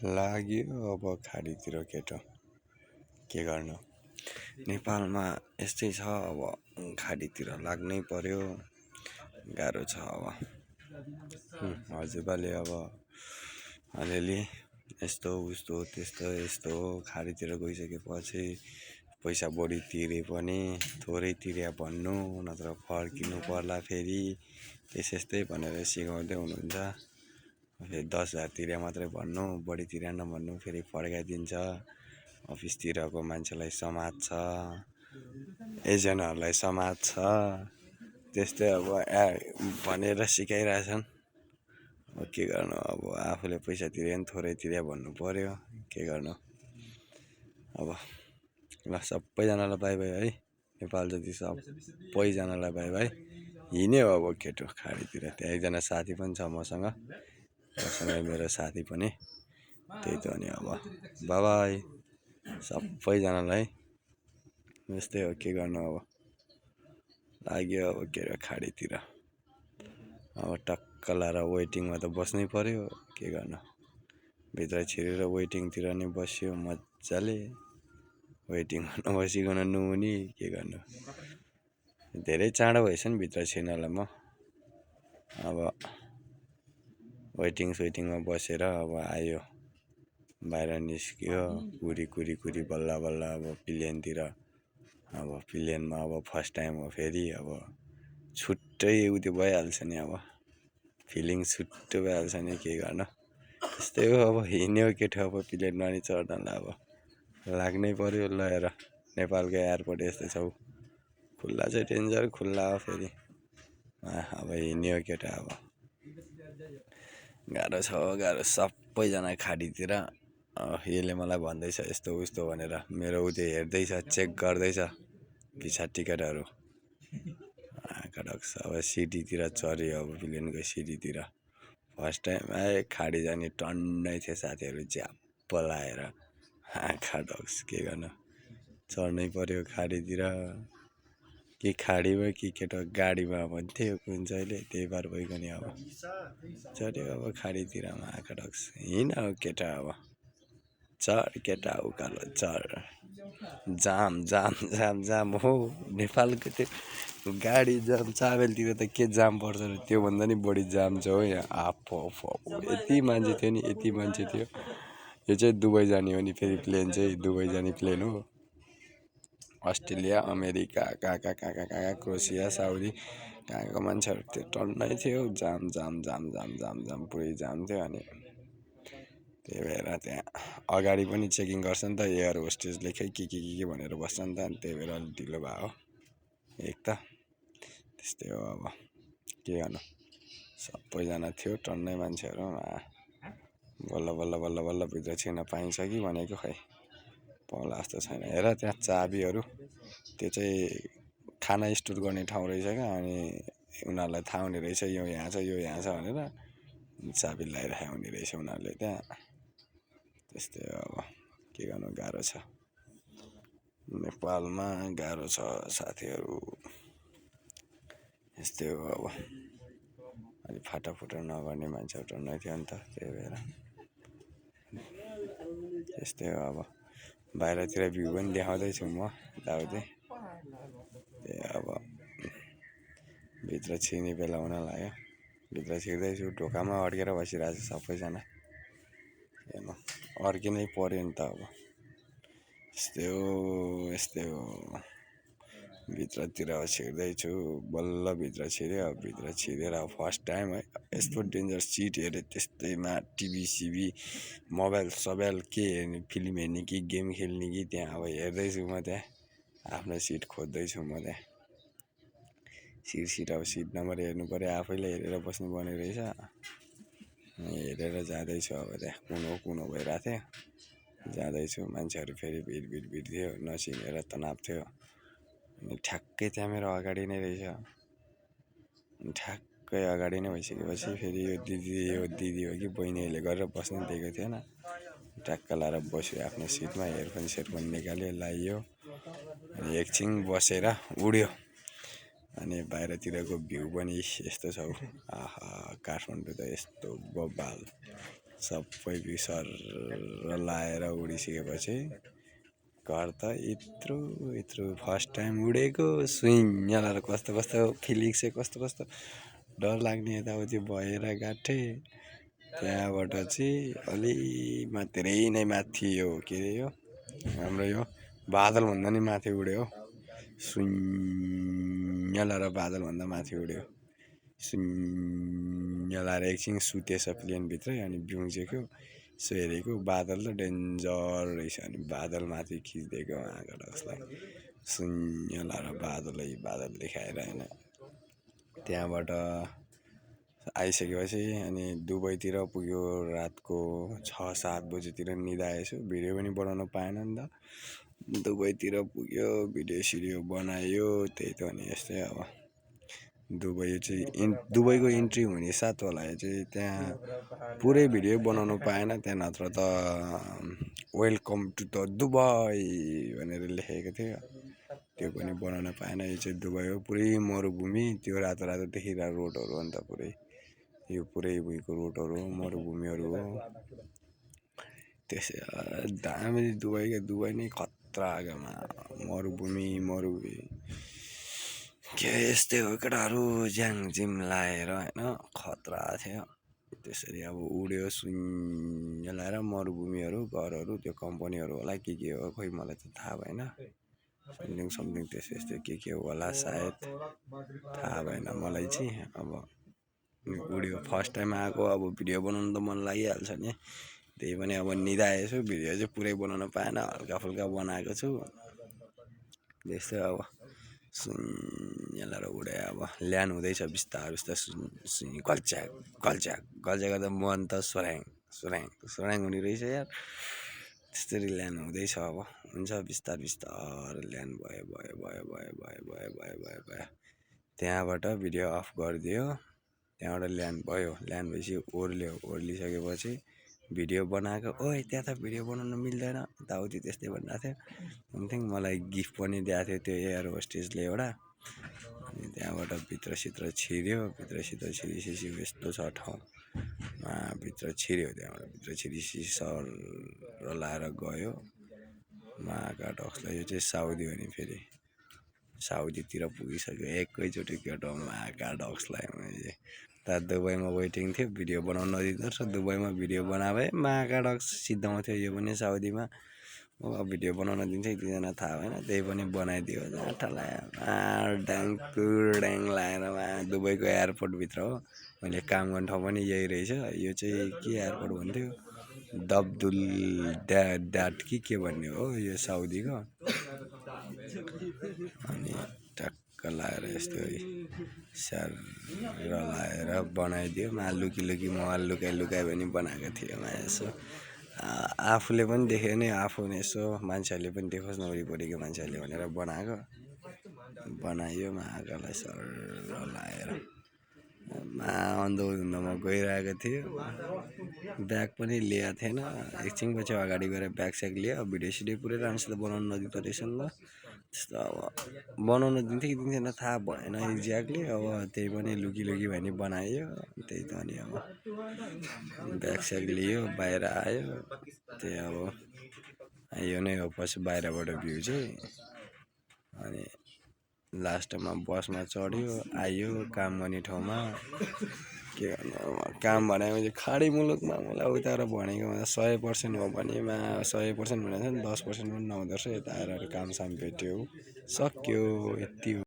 लाग्यो अब खाडीतिर केटो के गर्नु। नेपालमा यस्तै छ अब खाडीतिर लाग्नै पर्यो। गाह्रो छ अब। हजुरबाले अब अलिअलि यस्तो उस्तो त्यस्तो यस्तो खाडीतिर गइसकेपछि पैसा बढी तिरे पनि थोरै तिरे भन्नु नत्र फर्किनु पर्ला फेरि त्यस्तै भनेर सिकाउँदै हुनुहुन्छ। फेरि 10,000 तिरे मात्रै भन्नु, बढी तिरे नभन्नु, फेरि फर्काइदिन्छ। अफिसतिरको मान्छेलाई समात्छ, एजेन्टहरूलाई समात्छ। त्यस्तै अब भनेर सिकाइरहेछन्। अब के गर्नु, अब आफूले पैसा तिरे पनि थोरै तिरे भन्नु पर्यो। के गर्नु अब। ल सबैजनालाई बाई बाई है। नेपाल जति सबैजनालाई बाई बाई। हिँड्यो अब केटो खाडीतिर। त्यहाँ एकजना साथी पनि छ मसँग मेरो साथी पनि। त्यही त हो नि अब बाई बाई सबैजनालाई। यस्तै हो, के गर्नु अब। लाग्यो अब के अरे खाडीतिर। अब टक्क लाएर वेटिङमा त बस्नै पर्यो। के गर्नु, भित्र छिरेर वेटिङतिर नि बस्यो मजाले। वेटिङमा नबसिकन नुहुने। के गर्नु, धेरै चाँडो भएछ नि भित्र छिर्नलाई। म अब वेटिङमा बसेर अब आयो, बाहिर निस्क्यो। कुरी बल्ल बल्ल अब प्लेनतिर। अब प्लेनमा अब फर्स्ट टाइम हो फेरि। अब छुट्टै उत्यो भइहाल्छ नि। अब फिलिङ छुट्टै भइहाल्छ नि। के गर्नु, त्यस्तै हो अब। हिँड्यो केटो अब प्लेनमा नि चढ्नलाई अब लाग्नै पर्यो। ल हेर नेपालको एयरपोर्ट यस्तै छ। खुल्ला चाहिँ डेन्जर खुल्ला हो फेरि। अब हिँड्यो केटो अब। गाह्रो छ गाह्रो। सबैजना खाडीतिर। यसले मलाई भन्दैछ यस्तो उस्तो भनेर। मेरो उत्यो हेर्दैछ, चेक गर्दैछ भिसा टिकटहरू। आँखाडक्स अब सिटीतिर चढ्यो। अब प्लेनको सिटीतिर फर्स्ट टाइम खाडी जाने टन्नै थियो साथीहरू ज्याप्प लाएर। आँखाडक्स के गर्नु, चढ्नै पर्यो खाडीतिर। कि खाडीमा कि केटो गाडीमा भन्थ्यो कुन चाहिँले। त्यही पार भइगयो नि अब चढ्यो अब खाडीतिरमा। आँखाडक्स हिँड केटा अब। चढ केटा उकालो चढ। जाम जाम जाम जाम हो नेपालको। त्यो गाडी जाम चाबेलतिर त के जाम पर्छ र त्योभन्दा नि बढी जाम छ हो यहाँ। यति मान्छे थियो नि, यति मान्छे थियो। यो चाहिँ दुबई जाने हो नि फेरि प्लेन चाहिँ। दुबई जाने प्लेन हो। अस्ट्रेलिया, अमेरिका, कहाँ क्रोसिया, साउदी कहाँको मान्छेहरू त्यो टन्नै थियो। जाम जाम जाम जाम जाम जाम पुरै जाम थियो। अनि त्यही भएर त्यहाँ अगाडि पनि चेकिङ गर्छ नि त एयर होस्टेजले। खै के भनेर बस्छ नि त। अनि त्यही भएर अलिक ढिलो भयो एक त। त्यस्तै हो अब के गर्नु। सबैजना थियो टन्नै मान्छेहरू। बल्ल बल्ल बल्ल बल्ल भित्र छिर्न पाइन्छ कि भनेको खै पाउला जस्तो छैन। हेर त्यहाँ चाबीहरू, त्यो चाहिँ खाना स्टोर गर्ने ठाउँ रहेछ क्या। अनि उनीहरूलाई थाहा हुने रहेछ यो यहाँ छ यो यहाँ छ भनेर चाबी लगाइराखेको हुने रहेछ उनीहरूले त्यहाँ। त्यस्तै हो अब के गर्नु, गाह्रो छ नेपालमा। गाह्रो छ साथीहरू। यस्तै हो अब। अलिक फाटाफुटा नगर्ने मान्छेहरू टन्नै थियो नि त। त्यही भएर त्यस्तै हो अब। बाहिरतिर भ्यू पनि देखाउँदैछु म यताउति। त्यही अब भित्र छिर्ने बेला हुन लाग्यो। भित्र छिर्दैछु। ढोकामा अड्केर बसिरहेको छ सबैजना। हेर्नु अड्किनै पर्यो नि त अब। यस्तै हो यस्तै हो। भित्रतिर छिर्दैछु। बल्ल भित्र छिर्यो। भित्र छिरेर फर्स्ट टाइम है यस्तो डेन्जर सिट हेरेँ। त्यस्तैमा टिभी सिभी मोबाइल सोबाइल के हेर्ने, फिल्म हेर्ने कि गेम खेल्ने कि त्यहाँ अब हेर्दैछु म त्यहाँ। आफ्नो सिट खोज्दैछु म त्यहाँ। सिट अब सिट नम्बर हेर्नु पर्यो। आफैले हेरेर बस्नुपर्ने रहेछ। हेरेर जाँदैछु अब त्यहाँ कुन हो भइरहेको थियो। जाँदैछु। मान्छेहरू फेरि भिड थियो। नचिनेर तनाव थियो। अनि ठ्याक्कै त्यहाँ मेरो अगाडि नै रहेछ। ठ्याक्कै अगाडि नै भइसकेपछि फेरि यो दिदी हो कि बहिनीहरूले गरेर बस्नु दिएको थिएन। ट्याक्क लाएर बस्यो आफ्नो सिटमा। इयरफोन निकाल्यो, लगाइयो। अनि एकछिन बसेर उड्यो। अनि बाहिरतिरको भ्यू पनि यस्तो छ। आहा काठमाडौँ त यस्तो बबाल सबै बिसर लाएर उडिसकेपछि घर त यत्रो फर्स्ट टाइम उडेको स्विङ लाएर कस्तो कस्तो फिलिङ्स चाहिँ कस्तो डर लाग्ने यताउति भएर गाँठे। त्यहाँबाट चाहिँ अलि धेरै नै माथि यो के अरे यो हाम्रो यो बादलभन्दा नि माथि उड्यो स्विङ लाएर बादलभन्दा माथि उड्यो स्विङ लाएर एकछिन सुतेछ प्लेनभित्रै अनि बिउजेको यसो हेरेको बादल त डेन्जर रहेछ अनि बादल माथि खिचिदिएको आकाशलाई स्विङ लाएर बादल देखाएर होइन। त्यहाँबाट आइसकेपछि अनि दुबईतिर पुग्यो रातको 6-7 बजीतिर निदाएछु। भिडियो पनि बनाउन पाएन नि त। दुबईतिर पुग्यो भिडियो सिडियो बनायो त्यही त अनि यस्तै अब दुबई चाहिँ दुबईको इन्ट्री हुने साथ होला चाहिँ त्यहाँ पुरै भिडियो बनाउनु पाएन। त्यहाँ नत्र त वेलकम टु द दुबई भनेर लेखेको थियो त्यो पनि बनाउन पाएन। यो चाहिँ दुबई हो पुरै मरुभूमि त्यो रातो देखिरहेको रोडहरू अन्त पुरै यो पुरै उयोको रोडहरू मरुभूमिहरू हो। त्यसै दामी दुबई नै खतरा आगोमा मरुभूमि के यस्तै हो केटाहरू ज्याङजिम लाएर होइन खतरा थियो। त्यसरी अब उड्यो सुन लाएर मरुभूमिहरू घरहरू त्यो कम्पनीहरू होला के हो खोइ मलाई त थाहा भएन समथिङ त्यस्तै के होला सायद थाहा भएन मलाई चाहिँ। अब उड्यो फर्स्ट टाइम आएको अब भिडियो बनाउनु त मन लागिहाल्छ नि त्यही पनि अब निदाएछु भिडियो चाहिँ पुरै बनाउन पाएन हल्का फुल्का बनाएको छु त्यस्तै अब सुनलाएर उडे अब ल्यान्ड हुँदैछ बिस्तारै गल्च्याक गर्दा मन त सोराङ हुने रहेछ यार त्यस्तरी ल्यान्ड हुँदैछ अब हुन्छ बिस्तारै ल्यान्ड भयो। त्यहाँबाट भिडियो अफ गरिदियो त्यहाँबाट ल्यान्ड भएपछि ओर्लिसकेपछि भिडियो बनाएको ओइ त्यहाँ त भिडियो बनाउनु मिल्दैन यताउति त्यस्तै भनिरहेको थियो समथिङ। मलाई गिफ्ट पनि दिएको थियो त्यो एयर होस्टेसले एउटा अनि त्यहाँबाट भित्रसित्र छिर्यो छिरेपछि यस्तो छ ठाउँ भित्र छिर्यो त्यहाँबाट भित्र छिरेपछि सर लाएर गयो महाकाडक्सलाई। यो चाहिँ साउदी हो नि फेरि साउदीतिर पुगिसक्यो एकैचोटि केटो महाकाडक्सलाई मैले त दुबईमा वेटिङ थियो भिडियो बनाउन नदिँदो रहेछ दुबईमा भिडियो बनाए महाकाडक्स सिद्धाउँथ्यो यो पनि साउदीमा अब भिडियो बनाउन दिन्छ कि दिँदैन थाहा भएन त्यही पनि बनाइदियो ड्याङ लाएर दुबईको एयरपोर्टभित्र हो मैले काम गर्ने ठाउँ पनि यही रहेछ। यो चाहिँ के एयरपोर्ट भन्थ्यो दब्दुल ड्याट के भन्ने हो यो साउदीको अनि टक्क लाएर यस्तो स्याहार लाएर बनाइदियो लुकी मोबाइल लुकाइ पनि बनाएको थियो यसो आफूले पनि देख्यो नि आफू यसो मान्छेहरूले पनि देखोस् न वरिपरिको मान्छेहरूले भनेर बनायो महाकालाई सर लाएर अन्धमा गइरहेको थियो ब्याग पनि लिएको थिएन एकछिनपछि अगाडि गएर ब्याग स्याग लियो भिडियो सिडियो पुरै राम्रोसित बनाउनु नदिँदो रहेछ नि त त्यस्तो अब बनाउन दिन्थ्यो कि दिन्थेन थाहा भएन एक्ज्याक्टली अब त्यही पनि लुकी भए नि बनायो त्यही त अनि अब ब्याग स्याग लियो बाहिर आयो त्यही अब यो नै हो पछि बाहिरबाट भ्यू चाहिँ अनि लास्टमा बसमा चढ्यो आयो काम गर्ने ठाउँमा के काम भनेपछि खाडी मुलुकमा मलाई उताएर भनेको 100% हो भने 100% भनेको 10% पनि नहुँदो रहेछ यता आएर काम साम भेट्यो सक्यो यति हो।